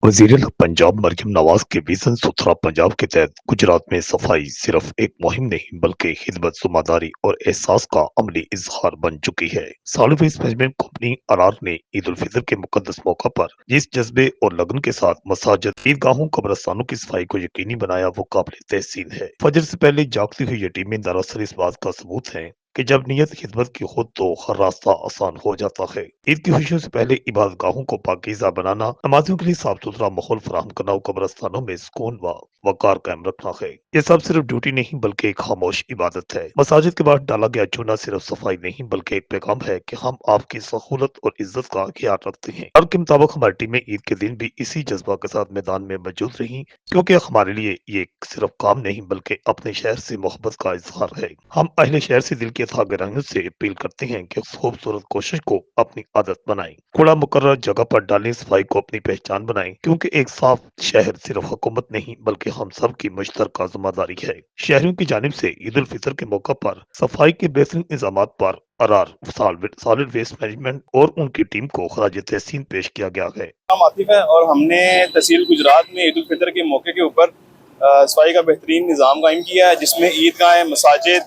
वज़ीर-ए-आला पंजाब मरियम नवाज के विजन सुथरा पंजाब के तहत गुजरात में सफाई सिर्फ एक मुहिम नहीं बल्कि खिदमत, ज़िम्मेदारी और एहसास का अमली इजहार बन चुकी है। सॉलिड वेस्ट मैनेजमेंट कंपनी अरार ने ईद उल फितर के मुकद्दस मौका पर जिस जज्बे और लगन के साथ मसाजिद, ईदगाहों, कब्रस्तानों की सफाई को यकीनी बनाया वो काबिल तहसीन है। फजर से पहले जागती हुई ये टीमें दरअसल इस बात का सबूत है कि जब नीयत खिदमत की हो तो हर रास्ता आसान हो जाता है। ईद की खुशियों से पहले इबादत गाहों को पाकीज़ा बनाना, नमाजियों के लिए साफ सुथरा माहौल फराहम करना और कब्रस्तानों में सुकून व वकार कायम रखना है। ये सब सिर्फ ड्यूटी नहीं बल्कि एक खामोश इबादत है। मसाजिद के बाहर डाला गया चूना सिर्फ सफाई नहीं बल्कि एक पैगाम है कि हम आपकी सहूलत और इज्जत का ख्याल रखते हैं। और के मुताबिक हमारी टीमें ईद के दिन भी इसी जज्बा के साथ मैदान में मौजूद रही, क्योंकि हमारे लिए ये सिर्फ काम नहीं बल्कि अपने शहर से मोहब्बत का इजहार है। हम अहले शहर से दिल की अथाह गहराइयों से अपील करते हैं कि खूबसूरत कोशिश को अपनी आदत बनाएं, कूड़ा मुकर्रर जगह पर डालें, सफाई को अपनी पहचान बनाएं, क्योंकि एक साफ शहर सिर्फ हुकूमत नहीं बल्कि हम सब की मुश्तरका जिम्मेदारी है। शहरियों की जानिब से ईद उल फितर के मौका पर सफाई के बेहतरीन इंतजाम पर अरार सॉलिड वेस्ट मैनेजमेंट और उनकी टीम को खराज तहसीन पेश किया गया है। नाम आतिफ है और हमने तहसील गुजरात में ईद उल फितर के मौके के ऊपर सफाई का बेहतरीन निज़ाम कायम किया है, जिसमें ईदगाहें, मसाजिद,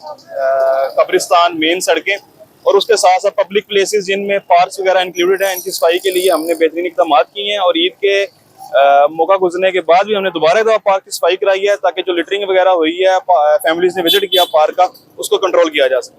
कब्रिस्तान, मेन सड़कें और उसके साथ साथ पब्लिक प्लेसेस जिनमें पार्क्स वगैरह इंक्लूडेड हैं, इनकी सफाई के लिए हमने बेहतरीन इक़दाम किए हैं। और ईद के मौका गुजरने के बाद भी हमने दोबारा एक दफ़ा पार्क की सफाई कराई है ताकि जो लिटरिंग वगैरह हुई है, फैमिलीज ने विजिट किया पार्क का, उसको कंट्रोल किया जा सके।